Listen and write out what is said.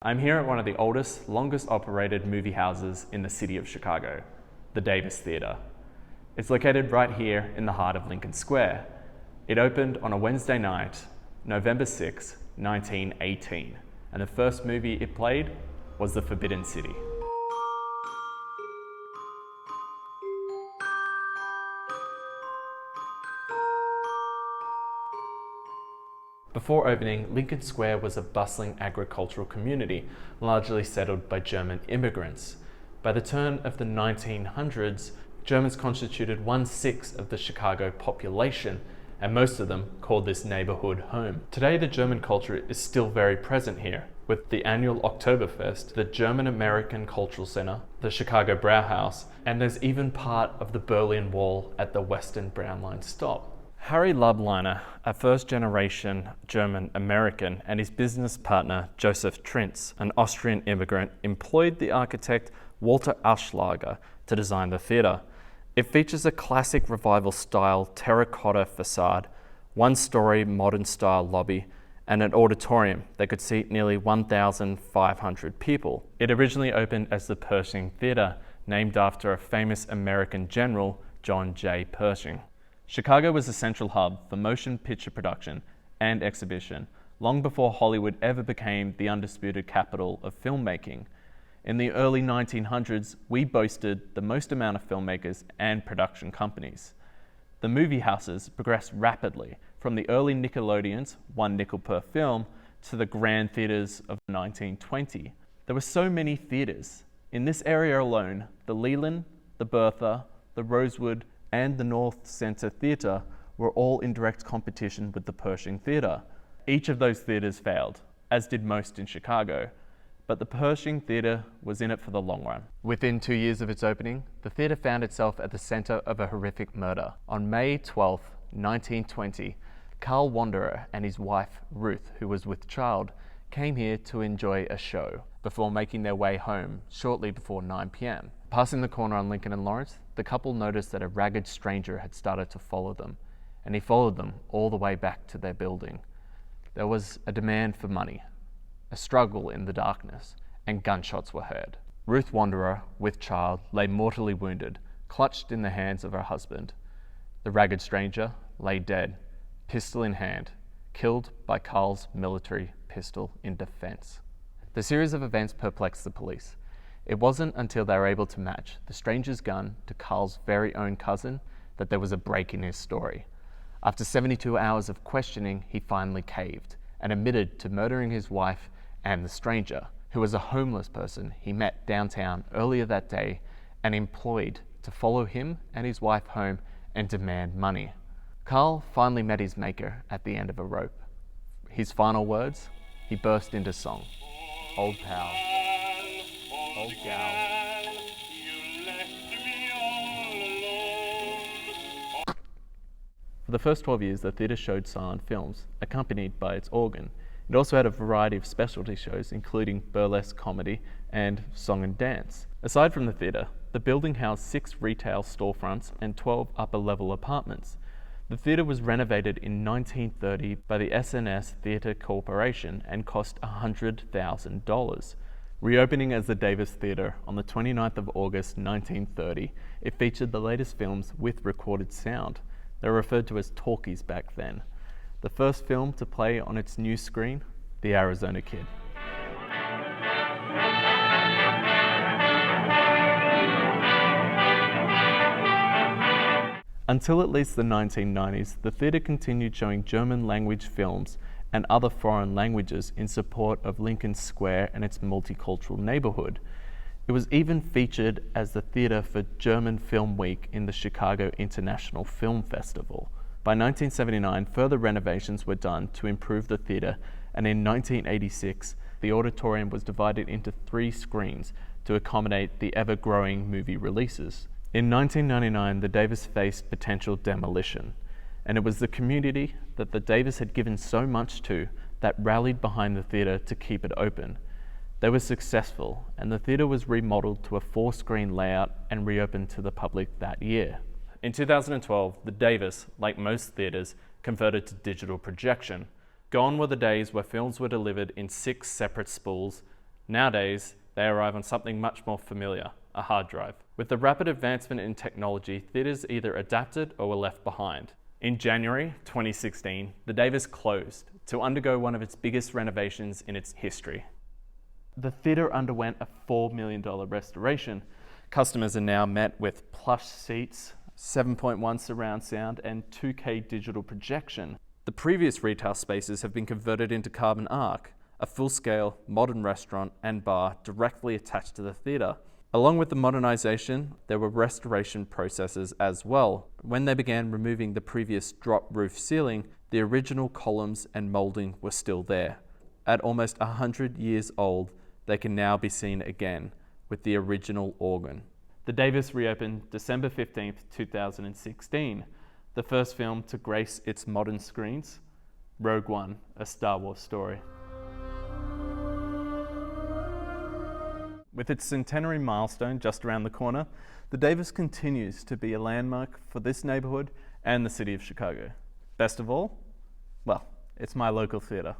I'm here at one of the oldest, longest operated movie houses in the city of Chicago, the Davis Theatre. It's located right here in the heart of Lincoln Square. It opened on a Wednesday night, November 6, 1918, and the first movie it played was The Forbidden City. Before opening, Lincoln Square was a bustling agricultural community, largely settled by German immigrants. By the turn of the 1900s, Germans constituted 1/6 of the Chicago population, and most of them called this neighborhood home. Today, the German culture is still very present here, with the annual Oktoberfest, the German American Cultural Center, the Chicago Brauhaus, and there's even part of the Berlin Wall at the Western Brown Line stop. Harry Lubliner, a first-generation German-American, and his business partner Joseph Trintz, an Austrian immigrant, employed the architect Walter Ausschlager to design the theatre. It features a classic revival-style terracotta facade, one-story modern-style lobby, and an auditorium that could seat nearly 1,500 people. It originally opened as the Pershing Theatre, named after a famous American general, John J. Pershing. Chicago was a central hub for motion picture production and exhibition, long before Hollywood ever became the undisputed capital of filmmaking. In the early 1900s, we boasted the most amount of filmmakers and production companies. The movie houses progressed rapidly, from the early Nickelodeons, 1 nickel per film, to the grand theaters of 1920. There were so many theaters. In this area alone, the Leland, the Bertha, the Rosewood, and the North Center Theatre were all in direct competition with the Pershing Theatre. Each of those theatres failed, as did most in Chicago, but the Pershing Theatre was in it for the long run. Within 2 years of its opening, the theatre found itself at the center of a horrific murder. On May 12, 1920, Carl Wanderer and his wife, Ruth, who was with child, came here to enjoy a show before making their way home shortly before 9 p.m. Passing the corner on Lincoln and Lawrence, the couple noticed that a ragged stranger had started to follow them, and he followed them all the way back to their building. There was a demand for money, a struggle in the darkness, and gunshots were heard. Ruth Wanderer, with child, lay mortally wounded, clutched in the hands of her husband. The ragged stranger lay dead, pistol in hand, killed by Carl's military pistol in defense. The series of events perplexed the police. It wasn't until they were able to match the stranger's gun to Carl's very own cousin that there was a break in his story. After 72 hours of questioning, he finally caved and admitted to murdering his wife and the stranger, who was a homeless person he met downtown earlier that day and employed to follow him and his wife home and demand money. Carl finally met his maker at the end of a rope. His final words, he burst into song. Old pal, old gal. For the first 12 years, the theatre showed silent films, accompanied by its organ. It also had a variety of specialty shows, including burlesque comedy and song and dance. Aside from the theatre, the building housed 6 retail storefronts and 12 upper-level apartments. The theatre was renovated in 1930 by the S&S Theatre Corporation and cost $100,000. Reopening as the Davis Theatre on the 29th of August 1930, it featured the latest films with recorded sound. They were referred to as talkies back then. The first film to play on its new screen, The Arizona Kid. Until at least the 1990s, the theatre continued showing German language films and other foreign languages in support of Lincoln Square and its multicultural neighborhood. It was even featured as the theatre for German Film Week in the Chicago International Film Festival. By 1979, further renovations were done to improve the theatre, and in 1986, the auditorium was divided into 3 screens to accommodate the ever-growing movie releases. In 1999, the Davis faced potential demolition, and it was the community that the Davis had given so much to that rallied behind the theatre to keep it open. They were successful, and the theatre was remodeled to a 4-screen layout and reopened to the public that year. In 2012, the Davis, like most theatres, converted to digital projection. Gone were the days where films were delivered in 6 separate spools Nowadays, they arrive on something much more familiar, a hard drive. With the rapid advancement in technology, theatres either adapted or were left behind. In January 2016, the Davis closed to undergo one of its biggest renovations in its history. The theatre underwent a $4 million restoration. Customers are now met with plush seats, 7.1 surround sound, and 2K digital projection. The previous retail spaces have been converted into Carbon Arc, a full-scale modern restaurant and bar directly attached to the theatre. Along with the modernisation, there were restoration processes as well. When they began removing the previous drop roof ceiling, the original columns and moulding were still there. At almost 100 years old, they can now be seen again with the original organ. The Davis reopened December 15, 2016, the first film to grace its modern screens, Rogue One, a Star Wars story. With its centenary milestone just around the corner, the Davis continues to be a landmark for this neighbourhood and the city of Chicago. Best of all, well, it's my local theatre.